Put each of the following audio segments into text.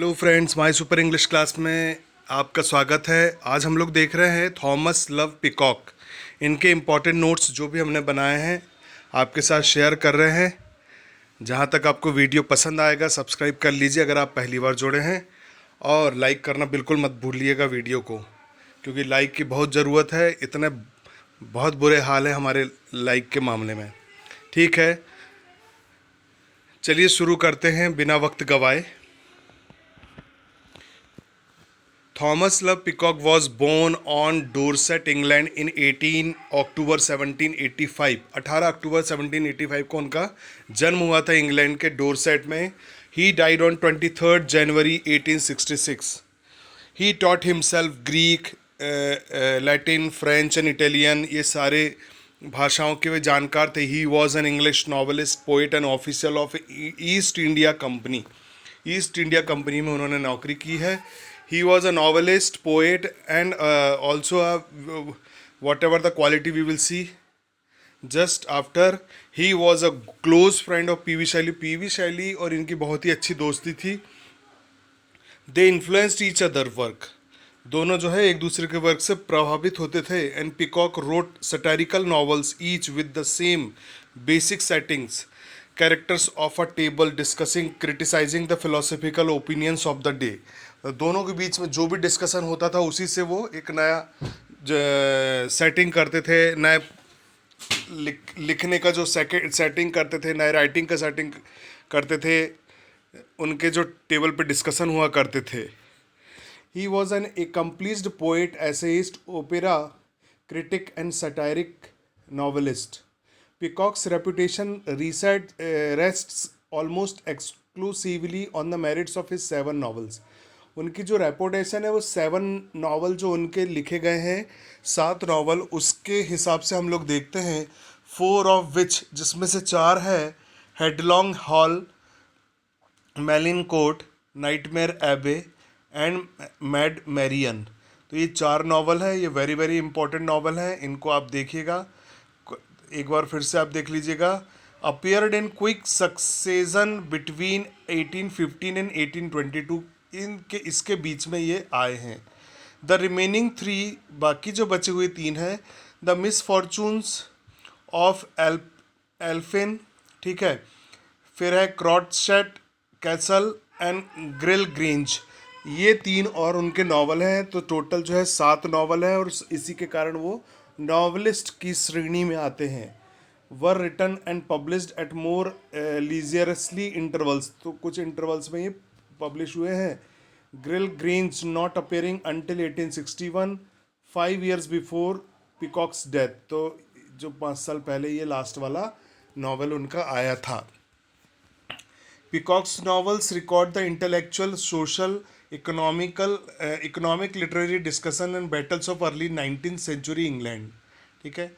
Hello friends, my super English class में आपका स्वागत है। आज हम लोग देख रहे हैं थॉमस लव पिकॉक। इनके इम्पॉर्टेंट नोट्स जो भी हमने बनाए हैं आपके साथ शेयर कर रहे हैं। जहाँ तक आपको वीडियो पसंद आएगा सब्सक्राइब कर लीजिए अगर आप पहली बार जुड़े हैं, और लाइक करना बिल्कुल मत भूलिएगा वीडियो को, क्योंकि लाइक की बहुत ज़रूरत है। इतने बहुत बुरे हाल है हमारे लाइक के मामले में। ठीक है, चलिए शुरू करते हैं बिना वक्त गवाए। Thomas Love Peacock was born on Dorset, England in 18 October 1785। 18 अक्टूबर 1785 को उनका जन्म हुआ था इंग्लैंड के डोरसेट में। He died on 23rd January 1866। He taught himself Greek, Latin, French and Italian। ये सारे भाषाओं के वे जानकार थे। He was an English novelist, poet and official of East India Company। East India company में उन्होंने नौकरी की है। He was a novelist, poet and also whatever the quality we will see just after. He was a close friend of P B Shelley. P B Shelley और इनकी बहुत ही अच्छी दोस्ती थी। They influenced each other work. दोनों जो है एक दूसरे के वर्क से प्रभावित होते थे। And Peacock wrote satirical novels each with the same basic settings, characters of a table discussing criticising the philosophical opinions of the day. दोनों के बीच में जो भी डिस्कशन होता था उसी से वो एक नया सेटिंग करते थे, नए लिखने का जो सेटिंग करते थे, नए राइटिंग का सेटिंग करते थे। उनके जो टेबल पे डिस्कशन हुआ करते थे। He was an accomplished poet, essayist, opera critic and satiric novelist। Peacock's reputation rests almost exclusively on the merits of his 7 novels। उनकी जो रेपुटेशन है वो 7 नावल जो उनके लिखे गए हैं, 7 नावल, उसके हिसाब से हम लोग देखते हैं। 4 ऑफ विच, जिसमें से 4 है हेडलॉन्ग हॉल, मेलिन कोट, नाइटमेयर एबे एंड मैड मैरियन। तो ये 4 नावल है। ये वेरी वेरी इंपॉर्टेंट नावल है, इनको आप देखिएगा। एक बार फिर से आप देख लीजिएगा। Appeared in quick succession between 1815 and 1822। इनके इसके बीच में ये आए हैं। द रिमेनिंग 3, बाकी जो बचे हुए 3 हैं, द मिसफॉर्चून्स ऑफ एल्फिन, ठीक है, फिर है क्रॉटशेट कैसल एंड ग्रिल ग्रींज। ये 3 और उनके नावल हैं। तो टोटल जो है 7 नावल है, और इसी के कारण वो नॉवलिस्ट की श्रेणी में आते हैं। Were written and published at more leisurely intervals. तो कुछ इंटरवल्स में ये पब्लिश हुए हैं। Gryll Grange not appearing until 1861, 5 years before Peacock's death. तो जो 5 साल पहले ये लास्ट वाला नावल उनका आया था। Peacock's novels record the intellectual, social, economic, literary discussion and battles of early 19th century England। ठीक है,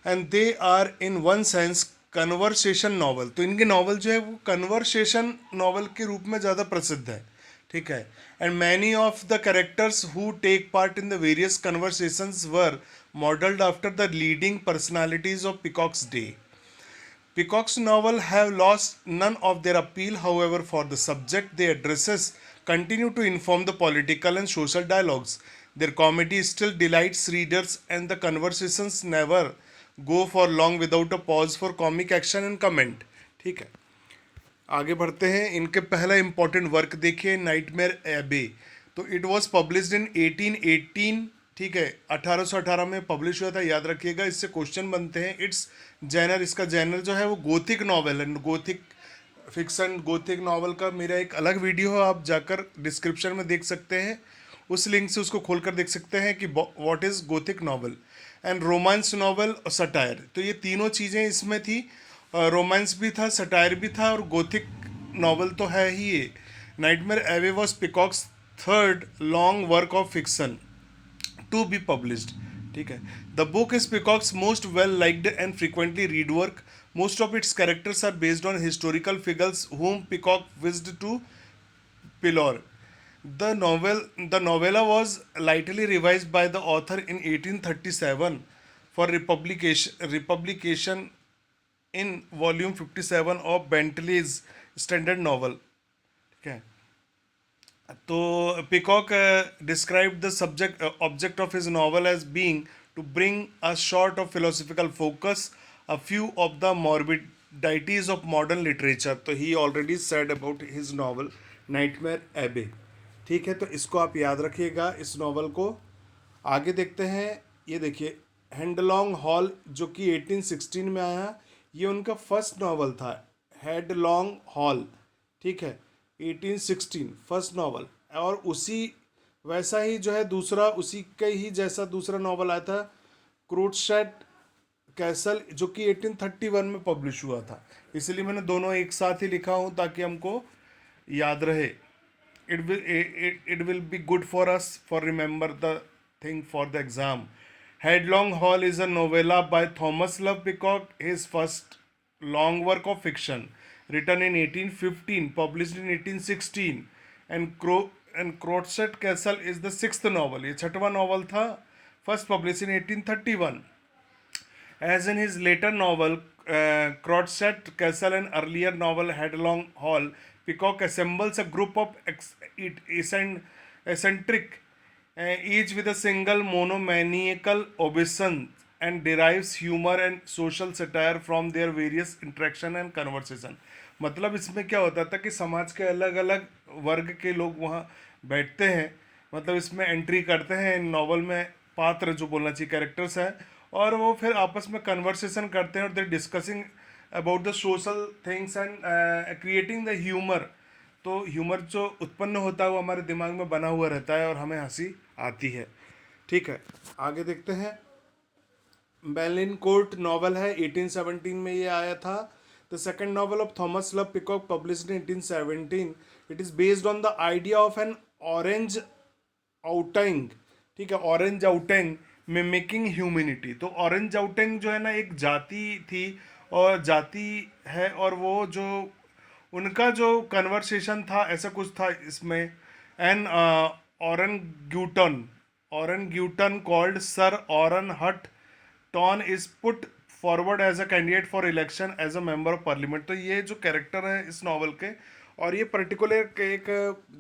and they are in one sense conversation novel. तो इनके नॉवल जो है वो कन्वर्सेशन नॉवल के रूप में ज़्यादा प्रसिद्ध है। ठीक है, and many of the characters who take part in the various conversations were modelled after the leading personalities of Peacock's day. Peacock's novels have lost none of their appeal, however, for the subject they addresses continue to inform the political and social dialogues. Their comedy still delights readers, and the conversations never go for long without a pause for comic action and comment। ठीक है, आगे बढ़ते हैं। इनके पहला important work देखिए, nightmare एबे। तो इट वॉज पब्लिश्ड इन 1818। ठीक है, 1818 में पब्लिश हुआ था, याद रखिएगा। इससे क्वेश्चन बनते हैं। इट्स जैनर, इसका जैनर जो है वो गोथिक नॉवल है। गोथिक फिक्सन, गोथिक नॉवल का मेरा एक अलग वीडियो है, आप जाकर डिस्क्रिप्शन में देख सकते हैं। उस लिंक से उसको खोलकर देख सकते हैं कि what is Gothic novel. And romance novel और सटायर, तो ये तीनों चीज़ें इसमें थी। रोमांस भी था, सटायर भी था, और गोथिक नॉवल तो है ही ये। Nightmare Abbey was Peacock's third long work of fiction to be published. ठीक है, the book is Peacock's most well liked and frequently read work. Most of its characters are based on historical figures whom Peacock wished to Pilor। The novella was lightly revised by the author in 1837 for republication in volume 57 of Bentley's standard novel। ठीक है, तो Peacock described the subject object of his novel as being to bring a sort of philosophical focus, a few of the morbidities of modern literature. तो he already said about his novel Nightmare Abbey. ठीक है, तो इसको आप याद रखिएगा इस novel को. आगे देखते हैं. ये देखिए, हेडलॉन्ग हॉल जो कि 1816 में आया, ये उनका फर्स्ट नॉवल था. हेडलॉन्ग हॉल, ठीक है, 1816 फर्स्ट नॉवल. और उसी वैसा ही जो है दूसरा, उसी का ही जैसा दूसरा नॉवल आया था, क्रूटशेट कैसल, जो कि 1831 में पब्लिश हुआ था. इसलिए मैंने दोनों एक साथ ही लिखा हूँ ताकि हमको याद रहे. It will be good for us for remember the thing for the exam. Headlong Hall is a novella by Thomas Love Peacock, his first long work of fiction, written in 1815, published in 1816. And Crotchet Castle is the sixth novel. ये छठवां novel था, first published in 1831. As in his later novel, Crotchet Castle, and earlier novel Headlong Hall, Peacock assembles a group of eccentric, each with a single monomaniacal obsession, and derives humor and social satire from their various interaction and conversation. मतलब इसमें क्या होता था कि समाज के अलग अलग वर्ग के लोग वहाँ बैठते हैं, मतलब इसमें एंट्री करते हैं नॉवल में, पात्र जो बोलना चाहिए कैरेक्टर्स हैं, और वो फिर आपस में कन्वर्सेशन करते हैं और they discussing about the social things and creating the humour. तो ह्यूमर जो उत्पन्न होता है वो हमारे दिमाग में बना हुआ रहता है और हमें हंसी आती है. ठीक है, आगे देखते हैं. मेलिनकोर्ट नॉवल है, 1817 में ये आया था. The second novel of Thomas Love Peacock, published in 1817. It is based on the idea of an orang outang. ठीक है, ऑरेंज आउटेंग मिमिकिंग ह्यूमैनिटी. तो ऑरेंज आउटेंग जो है ना, एक जाति थी और जाति है, और वो जो उनका जो कन्वर्सेशन था ऐसा कुछ था इसमें. एन ऑरन ग्यूटन called sir Oran Hautton is put forward as a candidate for election as a member of parliament. तो ये जो कैरेक्टर है इस नॉवल के, और ये पर्टिकुलर एक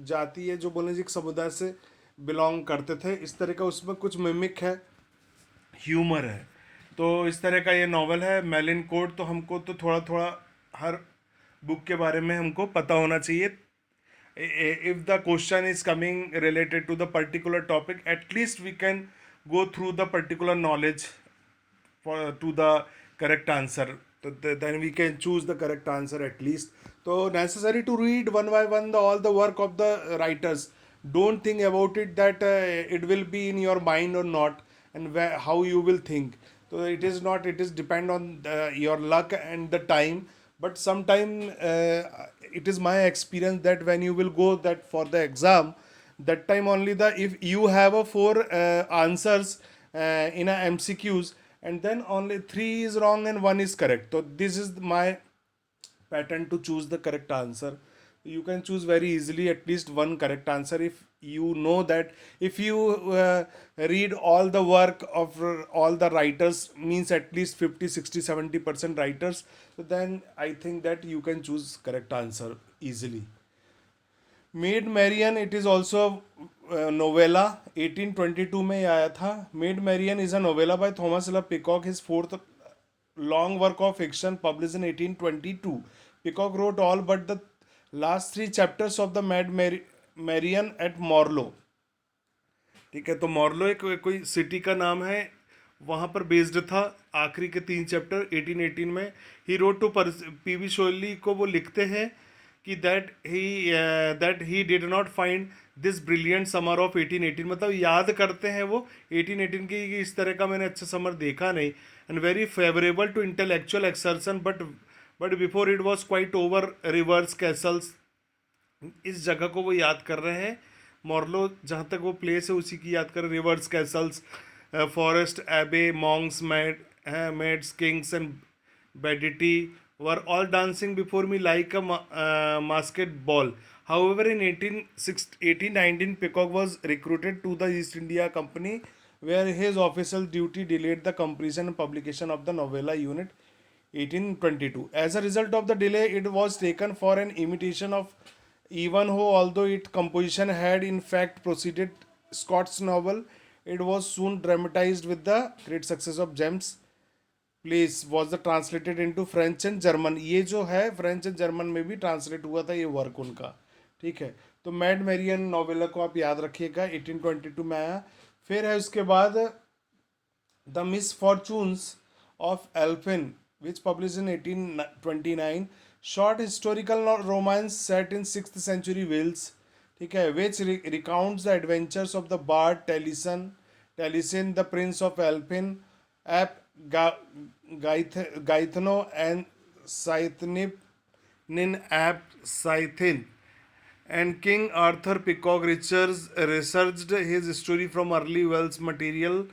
जाति है जो बोले एक समुदाय से बिलोंग करते थे, इस तरह का उसमें कुछ मिमिक है, ह्यूमर है. तो इस तरह का ये नॉवल है मेलिन कोड. तो हमको तो थोड़ा थोड़ा हर बुक के बारे में हमको पता होना चाहिए. If the question is coming related to the particular topic, at least we can go through the particular knowledge for to the correct answer. So then we can choose the correct answer at least. So necessary to read one by one all the work of the writers. Don't think about it that it will be in your mind or not, and how you will think. So it is not. It is depend on your luck and the time. But sometime it is my experience that when you will go that for the exam, that time only the if you have a four answers in a MCQs, and then only three is wrong and one is correct. So this is my pattern to choose the correct answer. You can choose very easily at least one correct answer if you know that. If you read all the work of all the writers, means at least 50 60 70% writers, so then I think that you can choose correct answer easily. Maid Marian, it is also novella, 1822 में आया था. Maid Marian is a novella by Thomas Love Peacock, his fourth long work of fiction, publish in 1822. Peacock wrote all but the last 3 chapters of the Maid Marian at Marlow. ठीक है, तो मॉर्लो एक कोई city का नाम है, वहाँ पर बेस्ड था. आखिरी के 3 चैप्टर 1818 में. He wrote to PB. Shelley को वो लिखते हैं कि that he did not find this brilliant summer of 1818. मतलब याद करते हैं वो 1818 की कि इस तरह का मैंने अच्छा समर देखा नहीं. And very favourable to intellectual exertion, but before it was quite over rivers castles. इस जगह को वो याद कर रहे हैं, मॉर्लो जहाँ तक वो प्लेस है उसी की याद कर रहे. Rivers castles, forest abbey, monks, maids, kings and banditti were all dancing before me like a masked ball. However, in 1819, Peacock was recruited to the East India Company, where his official duty delayed the completion and publication of the novella unit 1822. As a result of the delay, it was taken for an imitation of Ivanhoe, although its composition had in fact preceded Scott's novel, it was soon dramatized with the great success of James place was the translated into French and German. ये जो है French and German में भी translate हुआ था ये work उनका. ठीक है. तो मैड मेरियन नोवेला को आप याद रखिएगा, 1822 में आया. फिर है उसके बाद the misfortunes of Elphin which publish in 1829, short historical romance set in 6th century Wales. ठीक है. Which recounts the adventures of the bard Taliesin the prince of Elphin ap Gaithno and Scythnip Nin Ap Scythin, and King Arthur Peacock Richards researched his story from early Welsh material,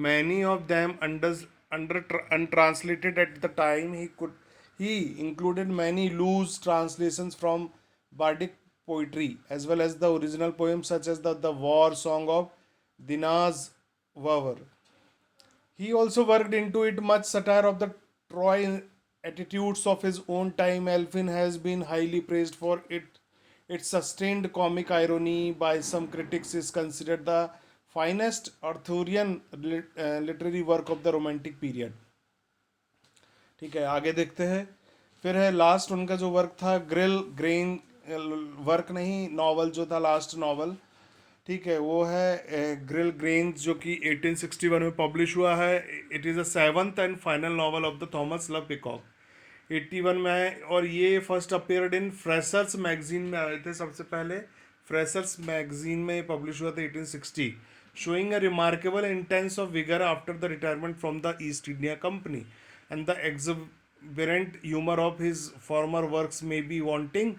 many of them untranslated at the time. He included many loose translations from bardic poetry as well as the original poems such as the war song of Dinas Waver. He also worked into it much satire of the Troy attitudes of his own time. Elfin has been highly praised for it. Its sustained comic irony by some critics is considered the finest Arthurian literary work of the Romantic period. ठीक है, आगे देखते हैं. फिर है last उनका जो work था ग्रिल ग्रेन, वर्क नहीं, नॉवल जो था, लास्ट नॉवल. ठीक है, वो है ग्रिल ग्रेन्स जो कि 1861 में पब्लिश हुआ है. It is a 7th and final novel of the Thomas Love peacock. 81 में है और ये फर्स्ट अपेयर्ड इन फ्रेशर्स मैगजीन में आए थे सबसे पहले. फ्रेशर्स मैगजीन में पब्लिश हुआ था 1860, showing a remarkable intense of vigour after the retirement from the east India company, and the exuberant humor of his former works may be wanting,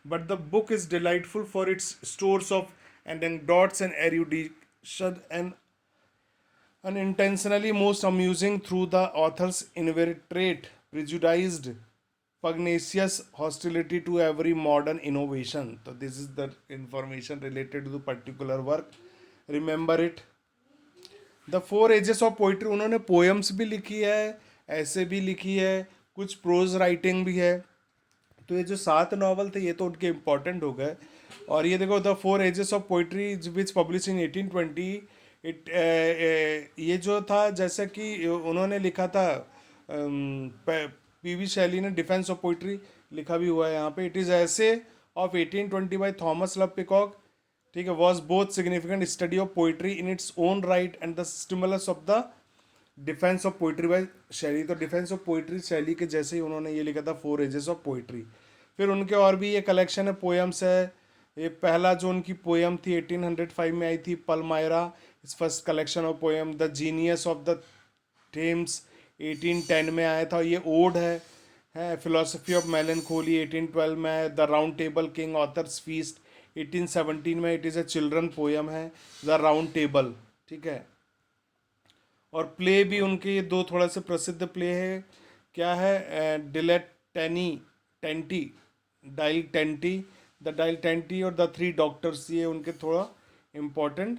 but the book is delightful for its stores of anecdotes and erudition, and unintentionally most amusing through the author's inveterate, prejudiced, pugnacious hostility to every modern innovation. So this is the information related to the particular work. Remember it. The 4 ages of poetry, उन्होंने poems भी लिखी है, ऐसे भी लिखी है, कुछ pros writing भी है. तो ये जो 7 नॉवल थे ये तो उनके इम्पोर्टेंट हो गए. और ये देखो the 4 ages of poetry which publish in 1820. It ये जो था जैसे कि उन्होंने लिखा था, पी वी शैली ने डिफेंस ऑफ पोइट्री लिखा भी हुआ है यहाँ पे. It is essay of 1820 by Thomas Love Peacock. ठीक है, was both significant study of poetry in its own right and the stimulus of the defence of poetry by Shelley. तो defence of poetry शैली के जैसे ही उन्होंने ये लिखा था 4 एजेस ऑफ पोइट्री. फिर उनके और भी ये कलेक्शन है पोएम्स है. ये पहला जो उनकी पोएम थी 1805 में आई थी, पलमायरा, इस first collection of poem. The genius of the Thames 1810 में आया था, ये ओड है. फिलोसफी ऑफ मेलनखोली 1812 में है. The round table king authors feast 1817 में. It is a children poem है, द राउंड टेबल. ठीक है. और प्ले भी उनके दो थोड़ा से प्रसिद्ध प्ले है. क्या है, डिलेट टेंटी, डाइल टेंटी, द डाइल टेंटी और द 3 डॉक्टर्स, ये उनके थोड़ा इम्पोर्टेंट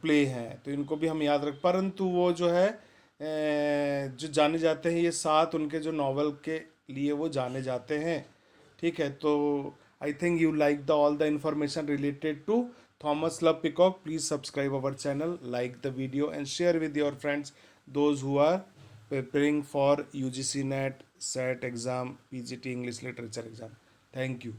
प्ले हैं. तो इनको भी हम याद रख. परंतु वो जो है जो जाने जाते हैं, ये 7 उनके जो नॉवल के लिए वो जाने जाते हैं. ठीक है. तो I think you like all the information related to Thomas Love Peacock. Please subscribe our channel, like the video and share with your friends, those who are preparing for UGC NET, SET exam, PGT English Literature exam. Thank you.